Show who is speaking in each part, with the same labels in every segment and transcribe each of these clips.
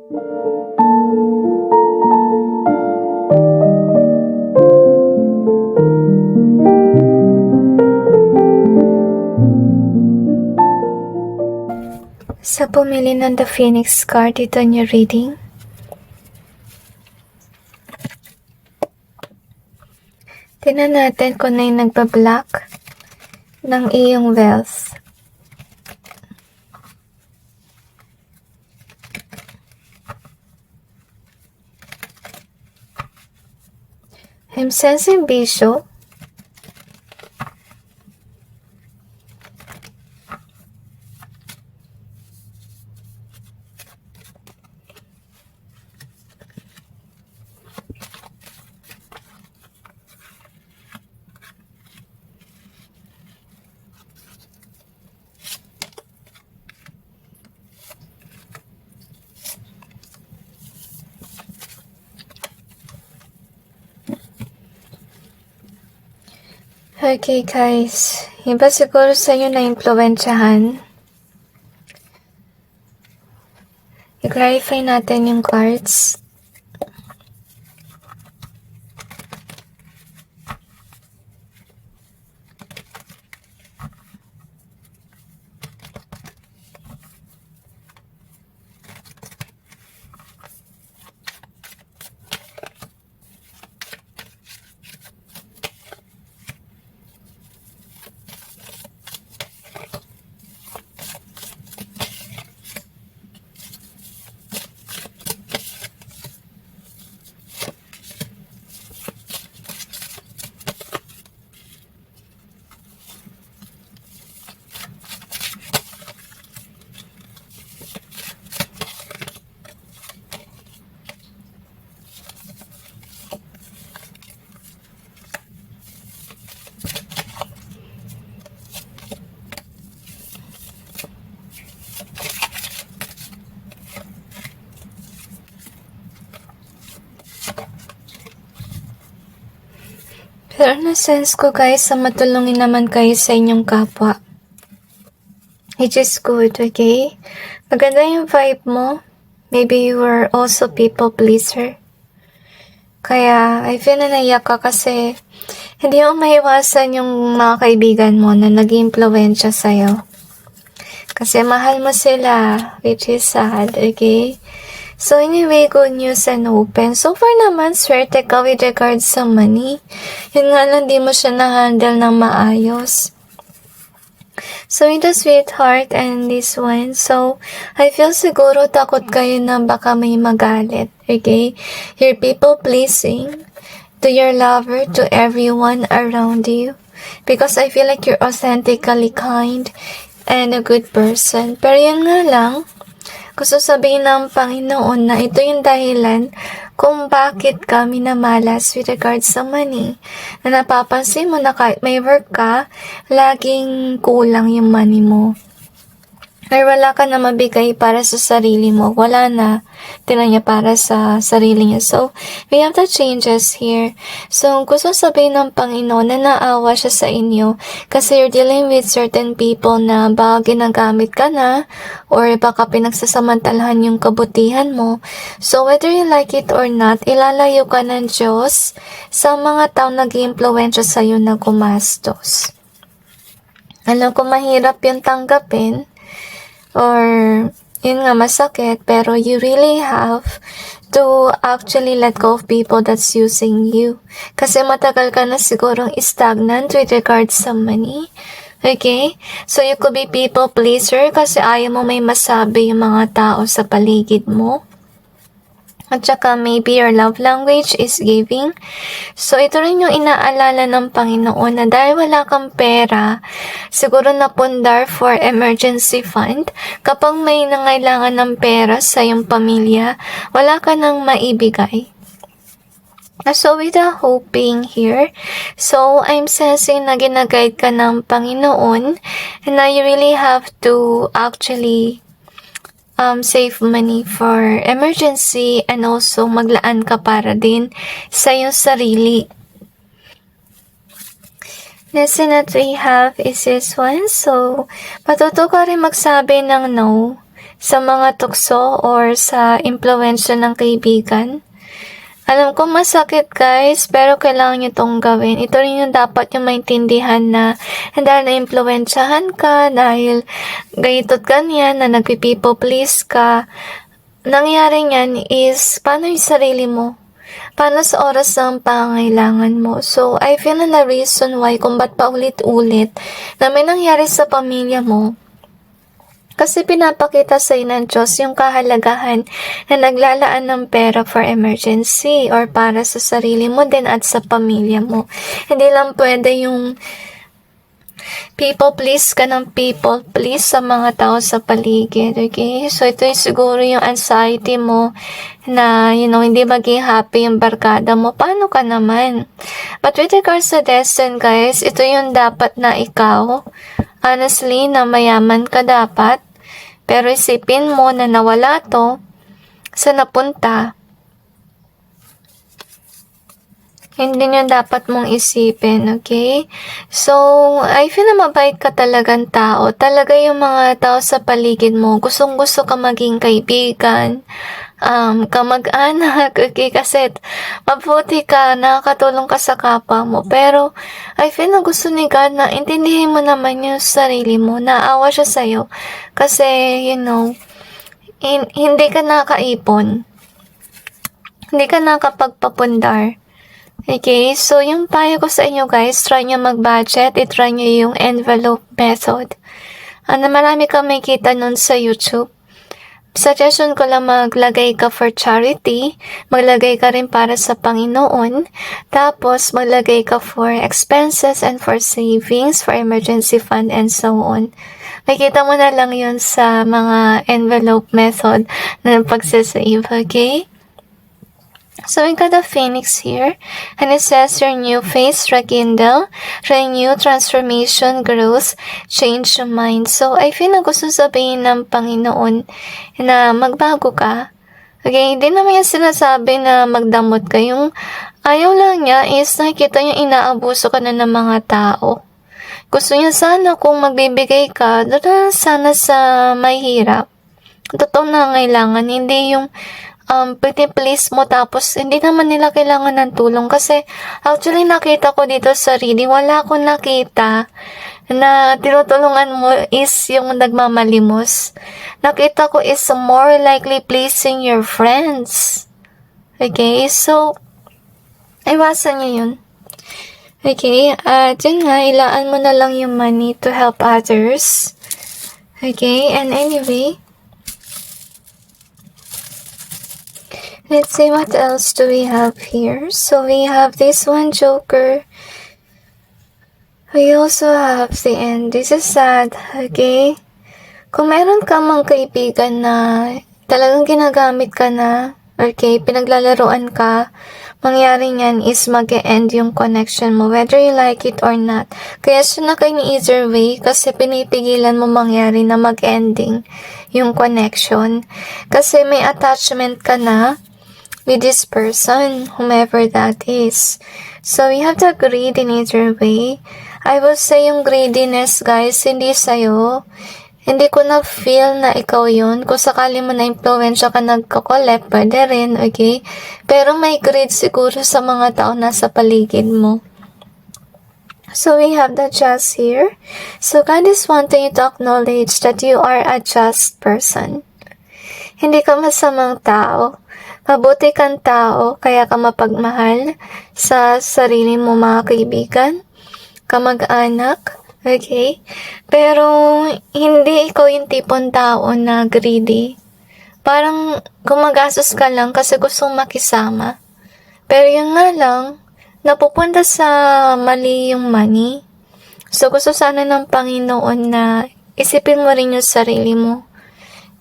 Speaker 1: Sa pumili ng The Phoenix card, ito niyo reading. Tingnan natin kung na yung nagbablock ng iyong wealth. I'm sensing Bishop. Okay guys, iba siguro sa inyo na-impluwensyahan. I-clarify natin yung cards. Pero na-sense ko guys, sa matulungin naman kayo sa inyong kapwa. Which is good, okay? Maganda yung vibe mo. Maybe you are also people pleaser. Kaya, I feel na naiyak ka kasi hindi mo maiwasan yung mga kaibigan mo na nag-impluwensya sa'yo. Kasi mahal mo sila, which is sad, okay? So anyway, good news and open. So far naman, swerte ka with regards sa money. Yun nga lang, di mo siya na-handle ng maayos. So in the sweetheart and this one, so I feel siguro takot kayo na baka may magalit. Okay? You're people pleasing to your lover, to everyone around you. Because I feel like you're authentically kind and a good person. Pero yun nga lang, gusto sabihin ng Panginoon na ito yung dahilan kung bakit ka minamalas with regards sa money. Na napapansin mo na kahit may work ka, laging kulang yung money mo. Or wala ka na mabigay para sa sarili mo. Wala na. Tinan niya para sa sarili niya. So, we have the changes here. So, gusto sabihin ng Panginoon na naawa siya sa inyo kasi you're dealing with certain people na baka ginagamit ka na or baka pinagsasamantalahan yung kabutihan mo. So, whether you like it or not, ilalayo ka ng Diyos sa mga taong nag-i-impluwensya sa'yo na gumastos. Alam ko mahirap yung tanggapin, or yun nga masakit, pero you really have to actually let go of people that's using you. Kasi matagal ka na sigurong stagnant with regards sa money. Okay? So you could be people pleaser kasi ayaw mo may masabi yung mga tao sa paligid mo. At saka maybe your love language is giving. So ito rin yung inaalala ng Panginoon na dahil wala kang pera, siguro napundar for emergency fund. Kapag may nangailangan ng pera sa iyong pamilya, wala ka nang maibigay. So with the hoping here, so I'm sensing na ginaguide ka ng Panginoon and na you really have to actually save money for emergency and also maglaan ka para din sa iyong sarili. Lesson that we have is this one. So, matuto ka rin magsabi ng no sa mga tukso or sa impluwensya ng kaibigan. Alam ko masakit guys, pero kailangan nyo tong gawin. Ito rin yung dapat yung maintindihan na dahil na-impluwensyahan ka, dahil ganito't ganyan, na nagpi-people please ka, nangyari niyan is, paano yung sarili mo? Paano sa oras ng pangangailangan mo? So, I feel na reason why kung ba't paulit-ulit na may nangyari sa pamilya mo, kasi pinapakita sa ng Diyos yung kahalagahan na naglalaan ng pera for emergency or para sa sarili mo din at sa pamilya mo. Hindi lang pwede yung people please ka ng people please sa mga tao sa paligid, okay? So, ito yung siguro yung anxiety mo na, hindi maging happy yung barkada mo. Paano ka naman? But with regards to destiny, guys, ito yung dapat na ikaw. Honestly, na mayaman ka dapat. Pero isipin mo na nawala to, sa napunta, hindi nyo dapat mong isipin, okay? So, I feel na mabait ka talagang tao. Talaga yung mga tao sa paligid mo, gustong-gusto ka maging kaibigan, kamag-anak, okay? Kasi mabuti ka, nakakatulong ka sa kapwa mo. Pero, I feel na gusto ni God na intindihin mo naman yung sarili mo, naawa siya sa'yo. Kasi, hindi ka nakaipon. Hindi ka nakapagpapundar. Okay, so yung payo ko sa inyo guys, try nyo mag-budget, i-try nyo yung envelope method. Marami kang makikita nun sa YouTube. Suggestion ko lang maglagay ka for charity, maglagay ka rin para sa Panginoon, tapos maglagay ka for expenses and for savings, for emergency fund and so on. Makikita mo na lang yun sa mga envelope method na pagsasave, okay? So we got the Phoenix here, and it says your new face rekindle, renew, transformation, growth, change your mind. So I feel na gusto sabihin ng Panginoon na magbago ka. Okay, hindi naman yung sinasabi na magdamot ka. Yung ayaw lang niya is nakikita niya inaabuso ka na ng mga tao. Gusto niya sana kung magbibigay ka, doon sana sa mahirap. Totoong nangailangan, hindi yung please mo tapos hindi naman nila kailangan ng tulong kasi actually nakita ko dito sa reading, wala akong nakita na tinutulungan mo is yung nagmamalimos. Nakita ko is more likely pleasing your friends. Okay, so iwasan niyo yun. Okay, yun nga, ilaan mo na lang yung money to help others. Okay, and anyway, let's see what else do we have here. So we have this one Joker. We also have the end. This is sad, okay? Kung meron ka mang kaibigan na talagang ginagamit ka na, okay, pinaglalaroan ka, mangyari niyan is mag-e-end yung connection mo, whether you like it or not. Kaya siya na kayo ni either way kasi pinipigilan mo mangyari na mag-ending yung connection. Kasi may attachment ka na with this person, whomever that is. So, you have to agree in either way. I will say yung greediness, guys, hindi sa'yo. Hindi ko na feel na ikaw yun. Kung sakali mo na influensya ka nagko-collect, pwede rin, okay? Pero may greed siguro sa mga tao na sa paligid mo. So, we have the just here. So, God is wanting you to acknowledge that you are a just person. Hindi ka masamang tao. Mabuti kang tao, kaya ka mapagmahal sa sarili mo mga kaibigan, kamag-anak, okay? Pero, hindi ikaw yung tipong tao na greedy. Parang gumagastos ka lang kasi gustong makisama. Pero yun nga lang, napupunta sa mali yung money. So, gusto sana ng Panginoon na isipin mo rin yung sarili mo.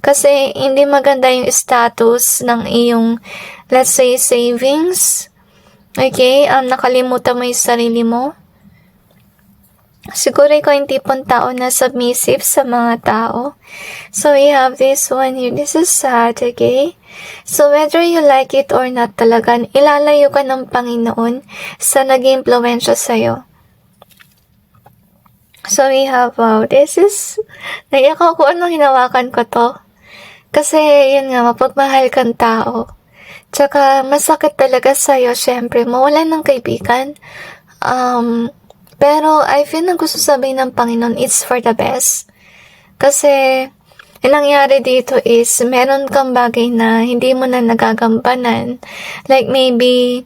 Speaker 1: Kasi hindi maganda yung status ng iyong, let's say, savings. Okay? Nakalimutan mo yung sarili mo. Siguro ikaw yung tipong tao na submissive sa mga tao. So, we have this one here. This is sad, okay? So, whether you like it or not talagang, ilalayo ka ng Panginoon sa nag-impluwensya sa'yo. So, we have, wow, this is, naiyak ako kung anong hinawakan ko to. Kasi, yun nga, mapagmahal kang tao. Tsaka, masakit talaga sa'yo, syempre, mawalan ng kaibigan. Pero, I feel na gusto sabihin ng Panginoon, it's for the best. Kasi, yung nangyari dito is, meron kang bagay na hindi mo na nagagampanan. Like, maybe,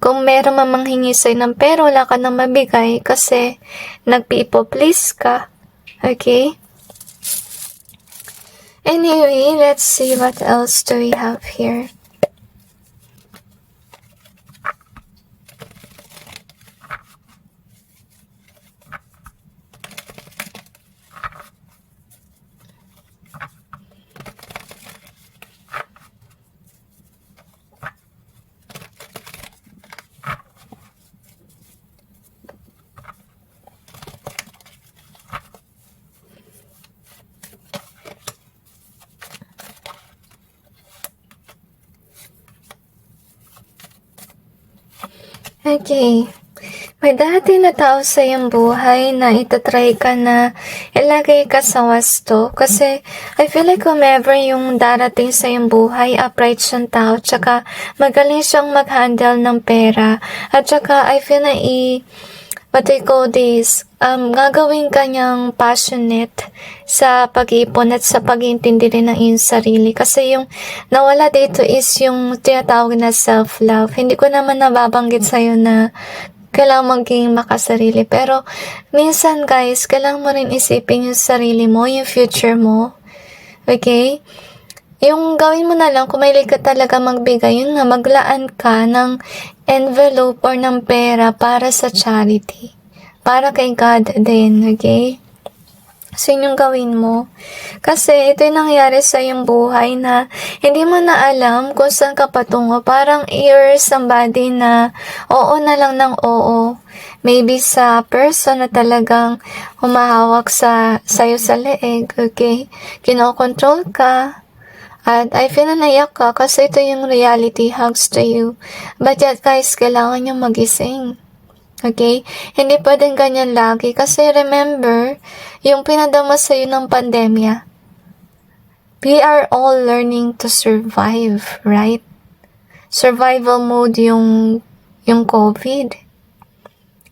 Speaker 1: kung meron mamanghingi sa'yo ng pera, wala ka nang mabigay kasi nag-people please ka. Okay? Anyway, let's see what else do we have here. Okay. May dati na tao sa iyong buhay na itatry ka na ilagay ka sa wasto. Kasi I feel like whomever yung darating sa iyong buhay, upright siyang tao. Tsaka magaling siyang mag-handle ng pera. At tsaka I feel na what do you call this? Gagawin ka niyang passionate sa pag-iipon at sa pag-iintindi rin ng iyong sarili. Kasi yung nawala dito is yung tinatawag na self-love. Hindi ko naman nababanggit sa'yo na kailangan maging makasarili. Pero minsan guys, kailangan mo rin isipin yung sarili mo, yung future mo. Okay? Yung gawin mo na lang, kung may ka talaga magbigay, yun nga, maglaan ka ng envelope or ng pera para sa charity. Para kay God din, okay? So, yun yung gawin mo. Kasi, ito yung nangyari sa iyong buhay na hindi mo na alam kung saan ka patungo. Parang you're somebody na oo na lang ng oo. Maybe sa person na talagang humahawak sa'yo sa leeg, okay? Kinokontrol ka. At I feel na naiyak ka kasi ito yung reality hugs to you. But yet guys, kailangan nyo magising. Okay? Hindi pwedeng ganyan lagi. Kasi remember, yung pinadama sa'yo ng pandemya, we are all learning to survive, right? Survival mode yung COVID.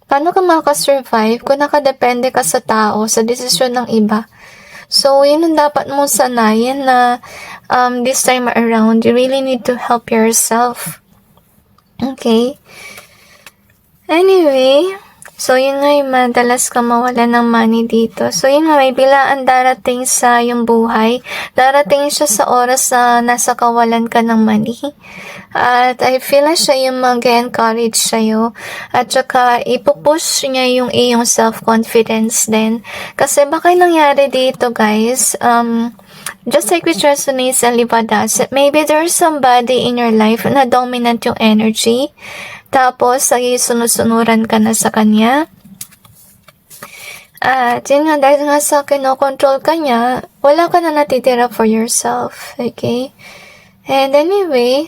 Speaker 1: Paano ka makasurvive kung nakadepende ka sa tao, sa desisyon ng iba? So, yun ang dapat mong sanayin na this time around, you really need to help yourself. Okay? Anyway, so yun nga yung madalas ka mawala ng money dito. So yun nga, may bilaan darating sa yung buhay. Darating siya sa oras na nasa kawalan ka ng money. At I feel na siya yung mag-encourage sa'yo. At saka ipupush niya yung iyong self-confidence din. Kasi baka nangyari dito guys, just like which resonates and libadas, maybe there's somebody in your life na dominant yung energy. Tapos, sunod-sunuran ka na sa kanya. At yun nga, dahil nga sa kinokontrol ka niya, wala ka na natitira for yourself. Okay? And anyway,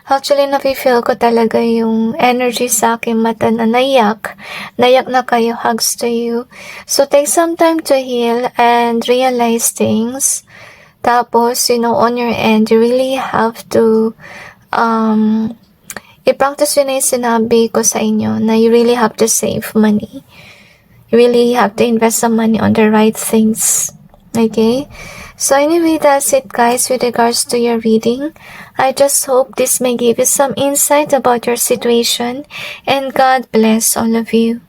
Speaker 1: actually, nafe-feel ko talaga yung energy sa aking mata na naiyak. Naiyak na kayo, hugs to you. So, take some time to heal and realize things. Tapos, on your end, you really have to, i-practice yun na yung sinabi ko sa inyo na you really have to save money. You really have to invest some money on the right things. Okay? So anyway, that's it guys with regards to your reading. I just hope this may give you some insight about your situation. And God bless all of you.